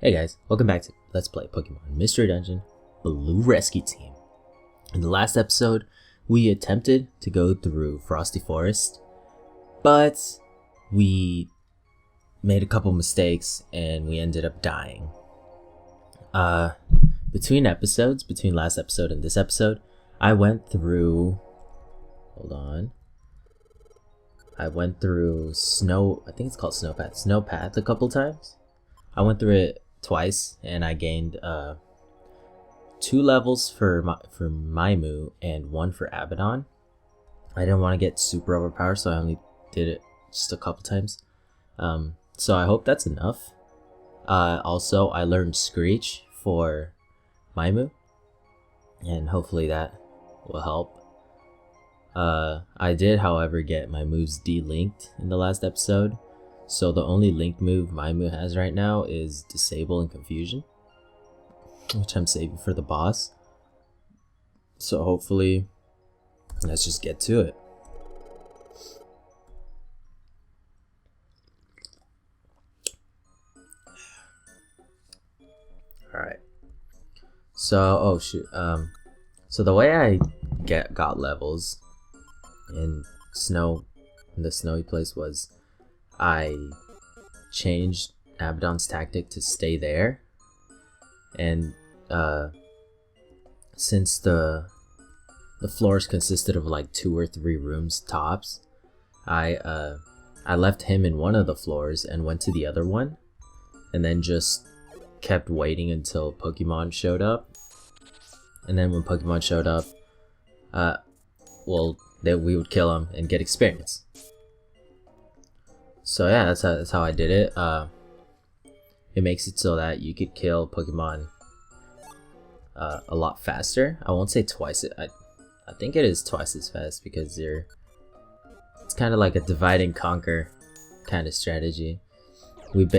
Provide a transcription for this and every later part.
Hey guys, welcome back to Let's Play Pokemon Mystery Dungeon Blue Rescue Team. In the last episode, we attempted to go through Frosty Forest, but we made a couple mistakes and we ended up dying. Between last episode and this episode, I went through Snow, I think it's called Snowpath a couple times. I went through it twice and I gained 2 levels for Maimu and 1 for Abaddon. I didn't want to get super overpowered, so I only did it just a couple times. So I hope that's enough. Also, I learned Screech for Maimu, and hopefully that will help. I did, however, get my moves de-linked in the last episode. So the only link move Maimu has right now is Disable and Confusion, which I'm saving for the boss. So hopefully, let's just get to it. Alright. So, so the way I got levels in the snowy place was I changed Abaddon's tactic to stay there, and since the floors consisted of like 2 or 3 rooms tops, I left him in one of the floors and went to the other one, and then just kept waiting until Pokemon showed up. And then when Pokemon showed up, we would kill them and get experience. So yeah, that's how I did it. It makes it so that you could kill Pokemon a lot faster. I won't say twice. I think it is twice as fast because it's kind of like a divide and conquer kind of strategy. Wait,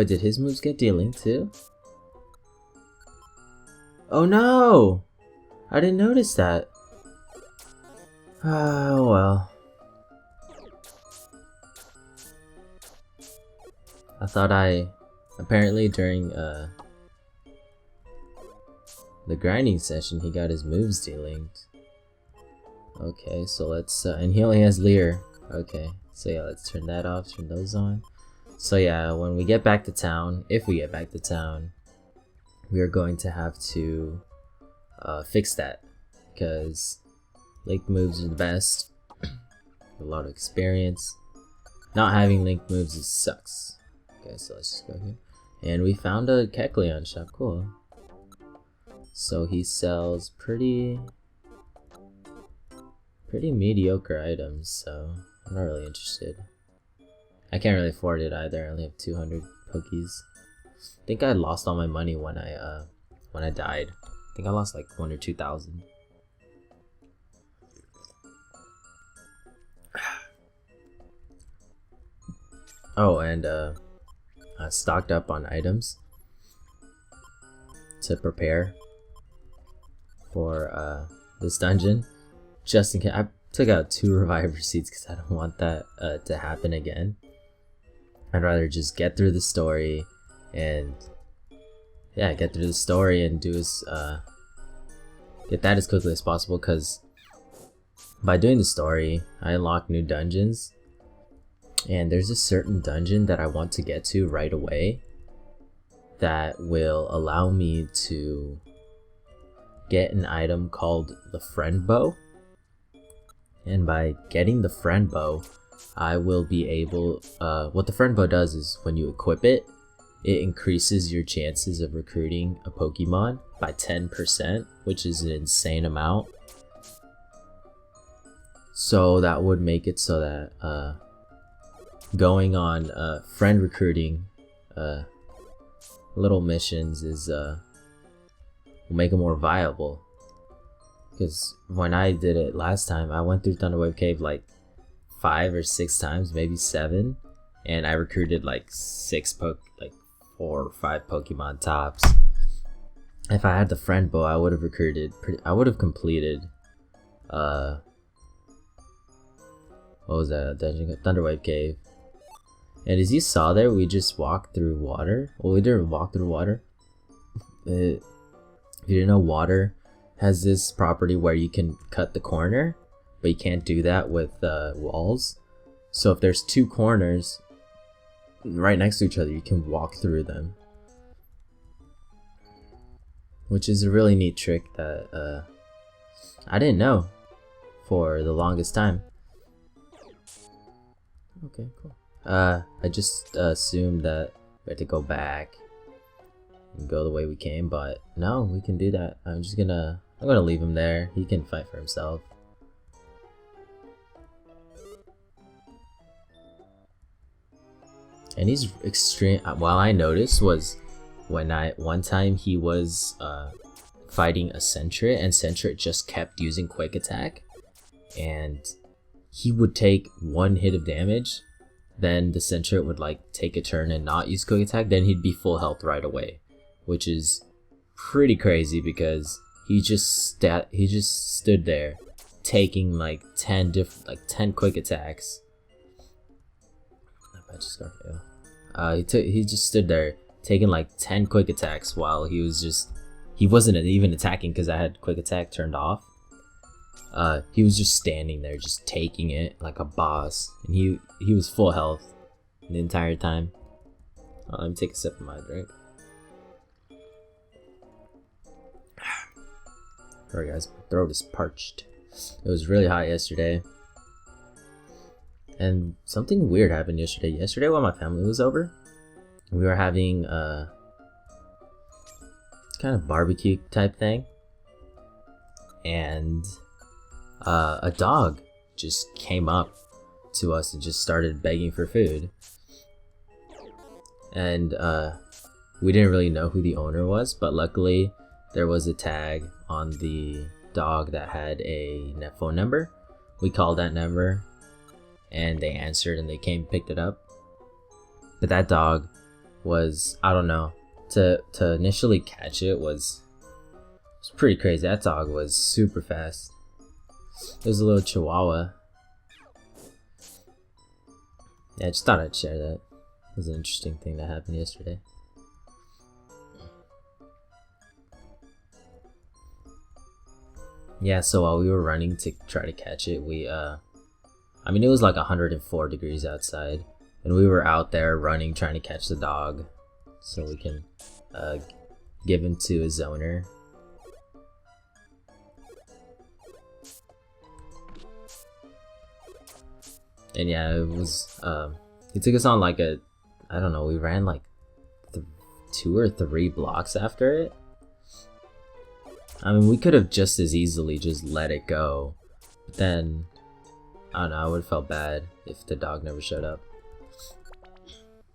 did his moves get de-linked too? Oh no! I didn't notice that. Oh well. I thought apparently during the grinding session he got his moves de-linked. Okay, so let's and he only has Leer. Okay, so yeah, let's turn that off, turn those on. So yeah, when we get back to town, if we get back to town, we are going to have to fix that, because link moves are the best. A lot of experience. Not having link moves sucks. Okay, so let's just go here. And we found a Kecleon shop, cool. So he sells pretty mediocre items, so I'm not really interested. I can't really afford it either, I only have 200 Pokies. I think I lost all my money when I died. I think I lost like 1,000 or 2,000. Oh, and I stocked up on items to prepare for this dungeon, just in case. I took out 2 reviver seeds because I don't want that to happen again. I'd rather just get through the story and do get that as quickly as possible, because by doing the story I unlock new dungeons, and there's a certain dungeon that I want to get to right away that will allow me to get an item called the Friend Bow. And by getting the Friend Bow, I will be able, what the Friend Bow does is when you equip it, it increases your chances of recruiting a Pokemon by 10%, which is an insane amount. So that would make it so that going on friend recruiting little missions will make it more viable. Because when I did it last time, I went through Thunderwave Cave like 5 or 6 times, maybe 7, and I recruited like 4 or 5 Pokemon tops. If I had the Friend Bow, I would have completed what was that dungeon called? Thunderwave Cave And as you saw there, we just walked through water. Well, we didn't walk through water. If you didn't know, water has this property where you can cut the corner, but you can't do that with walls. So if there's two corners right next to each other, you can walk through them, which is a really neat trick that I didn't know for the longest time. Okay, cool. I just assumed that we had to go back and go the way we came, but no, we can do that. I'm gonna leave him there. He can fight for himself. And he's extreme. What I noticed was one time he was fighting a Sentret, and Sentret just kept using Quick Attack, and he would take one hit of damage, then the Sentret would like take a turn and not use Quick Attack, then he'd be full health right away, which is pretty crazy because he just stood there taking like 10 Quick Attacks. I just got he just stood there taking like 10 Quick Attacks while he wasn't even attacking because I had Quick Attack turned off. He was just standing there just taking it like a boss, and he was full health the entire time. Let me take a sip of my drink. Sorry guys, my throat is parched. It was really hot yesterday. And something weird happened yesterday. Yesterday while my family was over, we were having a kind of barbecue type thing. And a dog just came up to us and just started begging for food. And we didn't really know who the owner was, but luckily there was a tag on the dog that had a phone number. We called that number and they answered and they came and picked it up. But that dog was, I don't know, to initially catch it was pretty crazy. That dog was super fast. It was a little Chihuahua. Yeah, I just thought I'd share that. It was an interesting thing that happened yesterday. Yeah, so while we were running to try to catch it, I mean, it was like 104 degrees outside, and we were out there running trying to catch the dog so we can give him to his owner. And yeah, it was it took us on like I don't know, we ran like 2 or 3 blocks after it. I mean, we could have just as easily just let it go, but then I don't know, I would have felt bad if the dog never showed up.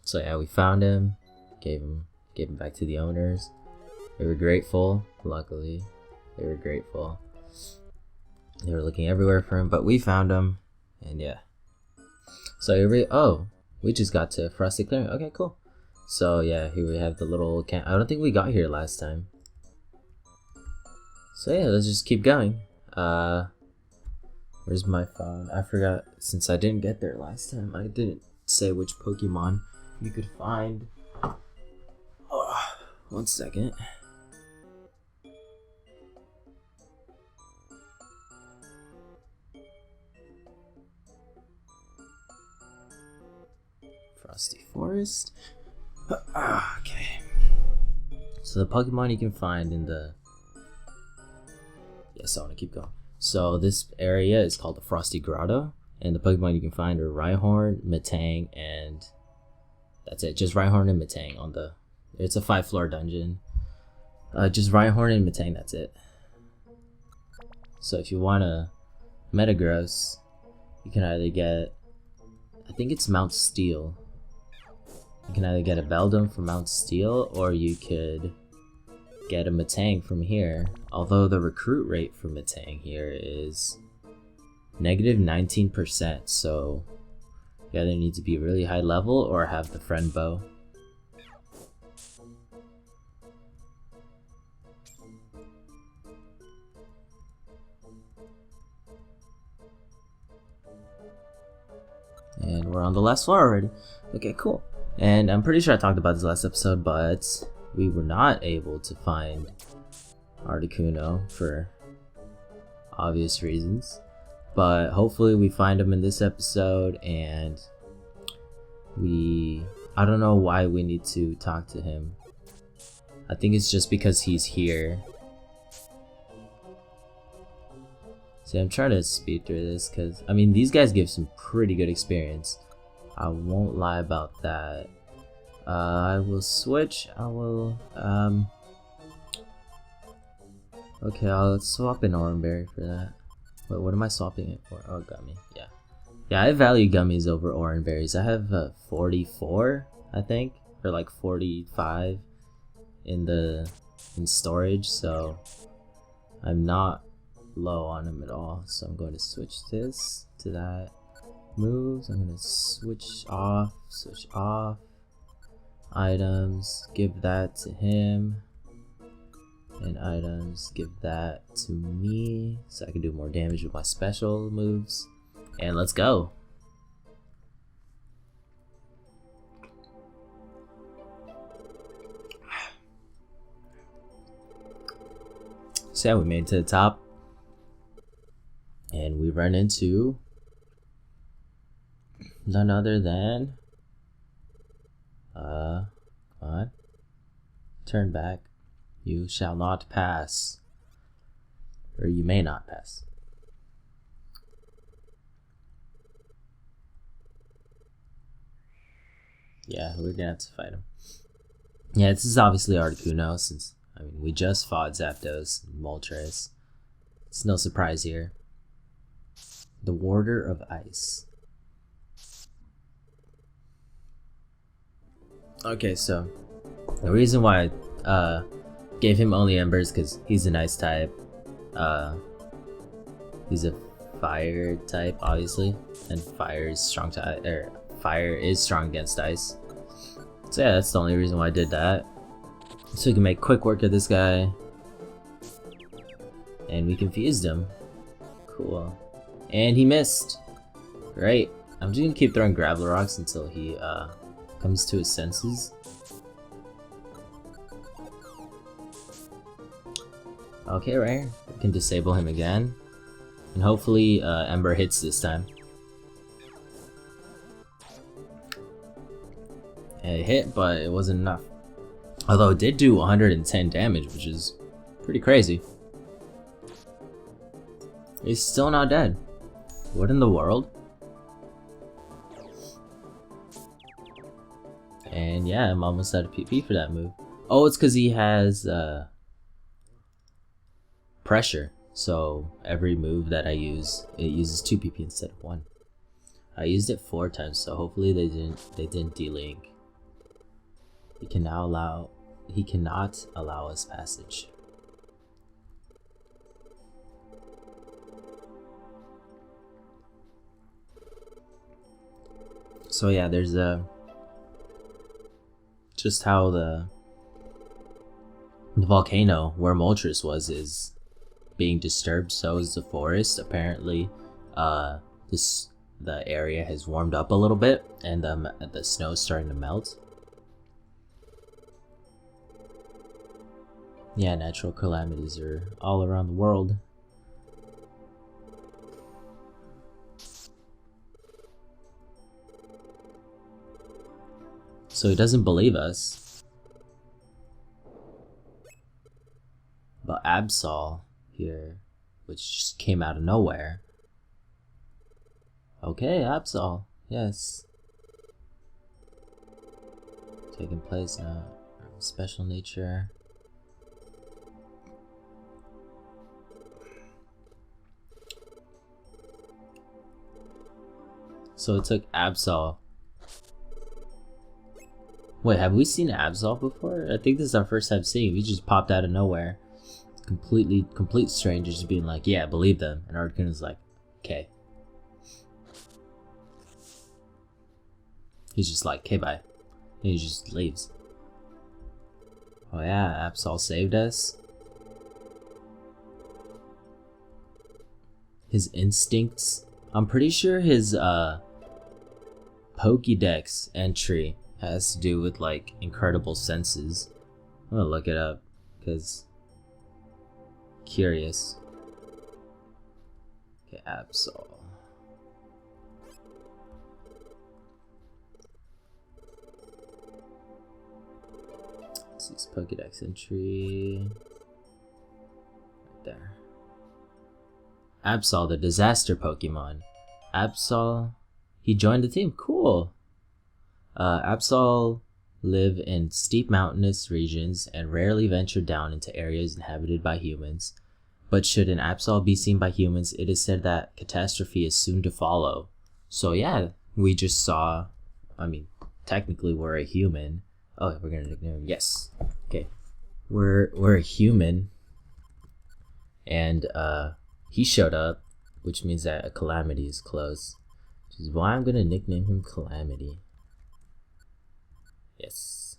So yeah, we found him, gave him back to the owners. They were grateful. Luckily, they were grateful. They were looking everywhere for him, but we found him, and yeah. So we just got to Frosty Clearing. Okay, cool. So yeah, here we have the little camp. I don't think we got here last time. So yeah, let's just keep going. Where's my phone? I forgot, since I didn't get there last time. I didn't say which Pokemon you could find. Oh, 1 second. Frosty Forest. Okay. So the Pokemon you can find in the... Yes, I want to keep going. So this area is called the Frosty Grotto, and the Pokemon you can find are Rhyhorn, Metang, and that's it. Just Rhyhorn and Metang on the... It's a 5-floor dungeon. Just Rhyhorn and Metang, that's it. So if you want a Metagross, you can either get... I think it's Mount Steel. You can either get a Beldum from Mount Steel, or you could get a Metang from here. Although the recruit rate for Metang here is negative 19%, so you either need to be really high level or have the friend bow. And we're on the last floor already. Okay, cool. And I'm pretty sure I talked about this last episode, but we were not able to find Articuno for obvious reasons. But hopefully we find him in this episode, and I don't know why we need to talk to him. I think it's just because he's here. See, I'm trying to speed through this because, I mean, these guys give some pretty good experience. I won't lie about that. I will switch. Okay, I'll swap an Oranberry for that. Wait, what am I swapping it for? Oh, Gummy. Yeah. Yeah, I value gummies over Oranberries. I have 44, I think, or like 45 in storage, so I'm not low on them at all. So I'm going to switch this to that. Moves. I'm going to switch off. Items. Give that to him. And items. Give that to me, so I can do more damage with my special moves. And let's go. So yeah, we made it to the top. And we run into none other than come on. Turn back. You shall not pass. Or you may not pass. Yeah, we're gonna have to fight him. Yeah, this is obviously Articuno, since, I mean, we just fought Zapdos and Moltres. It's no surprise here. The Warder of Ice. Okay, so the reason why I gave him only Embers because he's an Ice type. He's a Fire type, obviously, and Fire is strong against Ice. So yeah, that's the only reason why I did that. So we can make quick work of this guy, and we confused him. Cool. And he missed. Great. I'm just gonna keep throwing Graveler Rocks until he comes to his senses. Okay, right here. We can disable him again. And hopefully Ember hits this time. And it hit, but it wasn't enough. Although it did do 110 damage, which is pretty crazy. He's still not dead. What in the world? And yeah, I'm almost out of PP for that move. Oh, it's because he has pressure. So every move that I use, it uses 2 PP instead of 1. I used it 4 times, so hopefully they didn't delink. He cannot allow us passage. So yeah, there's just how the volcano where Moltres was is being disturbed. So is the forest. Apparently, the area has warmed up a little bit, and the snow is starting to melt. Yeah, natural calamities are all around the world. So he doesn't believe us. But Absol here, which just came out of nowhere. Okay, Absol, yes. Taking place now. Special nature. So it took Absol. Wait, have we seen Absol before? I think this is our first time seeing him. He just popped out of nowhere. Complete strangers just being like, yeah, believe them. And Articuno's like, okay. He's just like, okay, bye. And he just leaves. Oh yeah, Absol saved us. His instincts. I'm pretty sure his Pokédex entry has to do with like incredible senses. I'm gonna look it up because curious. Okay, Absol. This is Pokédex entry. Right there. Absol, the disaster Pokemon. Absol, he joined the team. Cool. Absol live in steep mountainous regions and rarely venture down into areas inhabited by humans. But should an Absol be seen by humans, it is said that catastrophe is soon to follow. So yeah, we just saw, I mean, technically we're a human. Oh, we're gonna nickname him. Yes. Okay. We're a human. And he showed up, which means that a calamity is close. Which is why I'm gonna nickname him Calamity. Yes.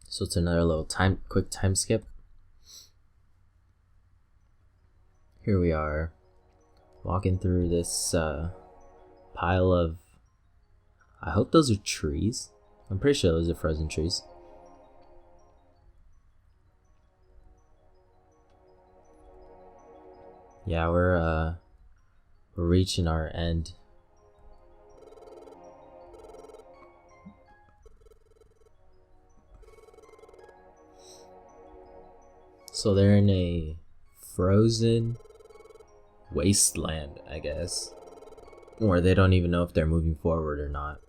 So it's another little quick time skip. Here we are, walking through this pile of, I hope those are trees. I'm pretty sure those are frozen trees. Yeah, we're reaching our end. So they're in a frozen wasteland, I guess. Or they don't even know if they're moving forward or not.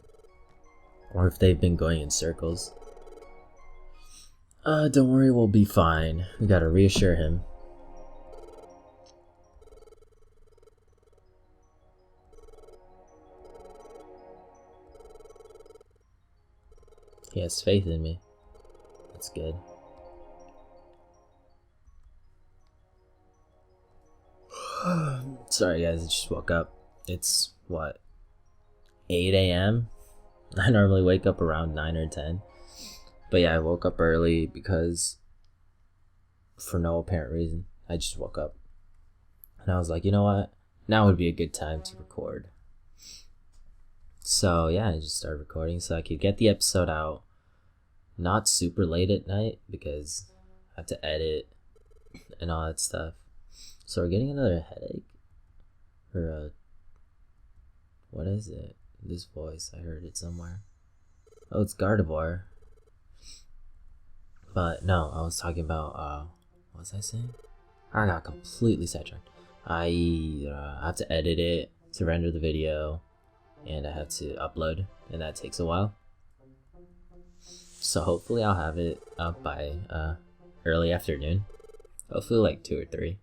Or if they've been going in circles. Don't worry, we'll be fine. We gotta reassure him. He has faith in me. That's good. Sorry guys, I just woke up. It's what, 8 a.m? I normally wake up around 9 or 10. But yeah, I woke up early because for no apparent reason. I just woke up. And I was like, you know what? Now would be a good time to record. So yeah, I just started recording so I could get the episode out not super late at night because I have to edit and all that stuff. So we're getting another headache. Or what is it? This voice, I heard it somewhere. Oh, it's Gardevoir. But no, I was talking about what was I saying? I got completely sidetracked. I have to edit it to render the video, and I have to upload, and that takes a while. So hopefully I'll have it up by early afternoon. Hopefully like 2 or 3.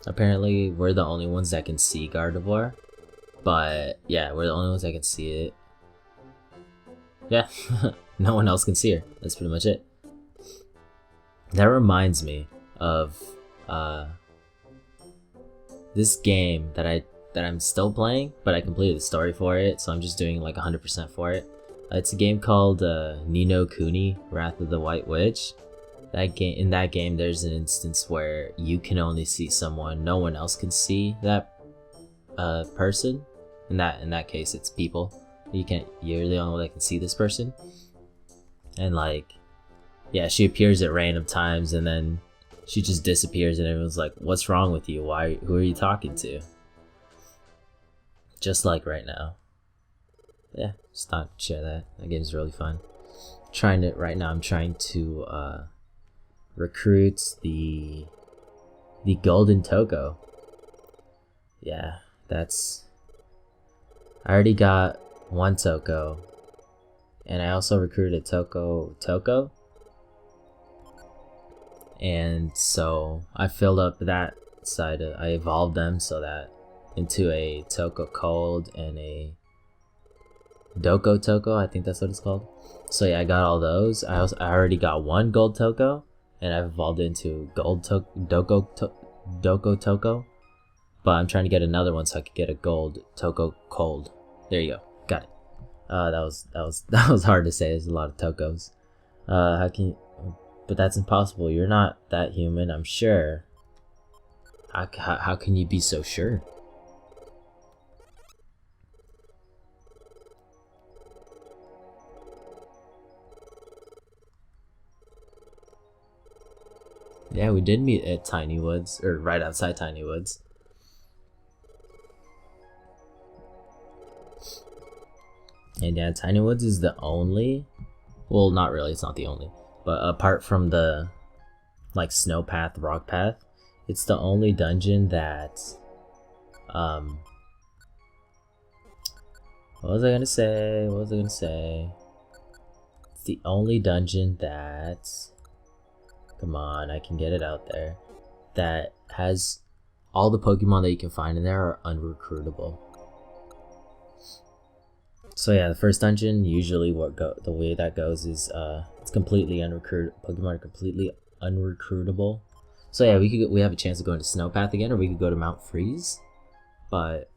Apparently we're the only ones that can see Gardevoir. But yeah, we're the only ones that can see it. Yeah, no one else can see her. That's pretty much it. That reminds me of this game that I'm still playing, but I completed the story for it, so I'm just doing like 100% for it. It's a game called Ni no Kuni: Wrath of the White Witch. In that game, there's an instance where you can only see someone, no one else can see that person. In that case, it's people. You're the only one that can see this person. And like, yeah, she appears at random times and then she just disappears and everyone's like, what's wrong with you? Who are you talking to? Just like right now. Yeah, just thought I'd share that. That game's really fun. Right now I'm trying to recruit the golden Toko. Yeah, I already got one Toko, and I also recruited Toko, and so I filled up that side. I evolved them so that into a Toko Cold and a Doko Toko, I think that's what it's called. So yeah, I got all those. I already got one gold Toko, and I've evolved into gold Doko Toko. But I'm trying to get another one so I could get a gold Toko Cold. There you go, got it. That was hard to say. There's a lot of Tokos. How can you? But that's impossible. You're not that human, I'm sure. How can you be so sure? Yeah, we did meet at Tiny Woods, or right outside Tiny Woods. And yeah, Tiny Woods is the only, well, not really, it's not the only, but apart from the, like, snow path, rock path, it's the only dungeon that, what was I gonna say? It's the only dungeon that, come on, I can get it out there, that has all the Pokemon that you can find in there are unrecruitable. So yeah, the first dungeon, usually the way that goes is it's completely unrecruitable. Pokemon are completely unrecruitable. So yeah, we have a chance to go into Snowpath again, or we could go to Mount Freeze. But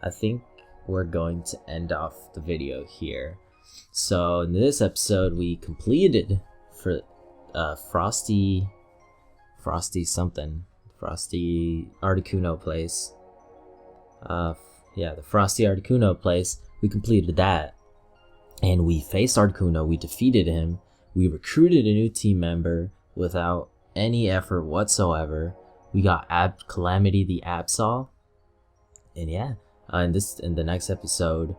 I think we're going to end off the video here. So in this episode, we completed for Frosty Articuno place. Yeah, the Frosty Articuno place, we completed that. And we faced Articuno, we defeated him, we recruited a new team member without any effort whatsoever. We got Calamity the Absol. And yeah, in the next episode,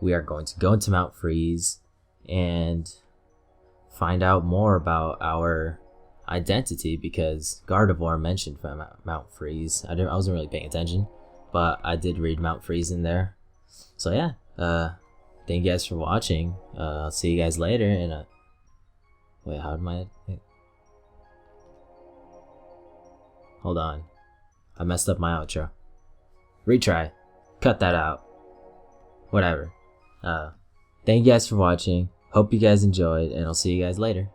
we are going to go into Mount Freeze and find out more about our identity, because Gardevoir mentioned Mount Freeze. I wasn't really paying attention, but I did read Mount Freeze in there. So yeah, thank you guys for watching. I'll see you guys later. And wait, how did hold on, I messed up my outro. Retry, cut that out, whatever. Thank you guys for watching. Hope you guys enjoyed, and I'll see you guys later.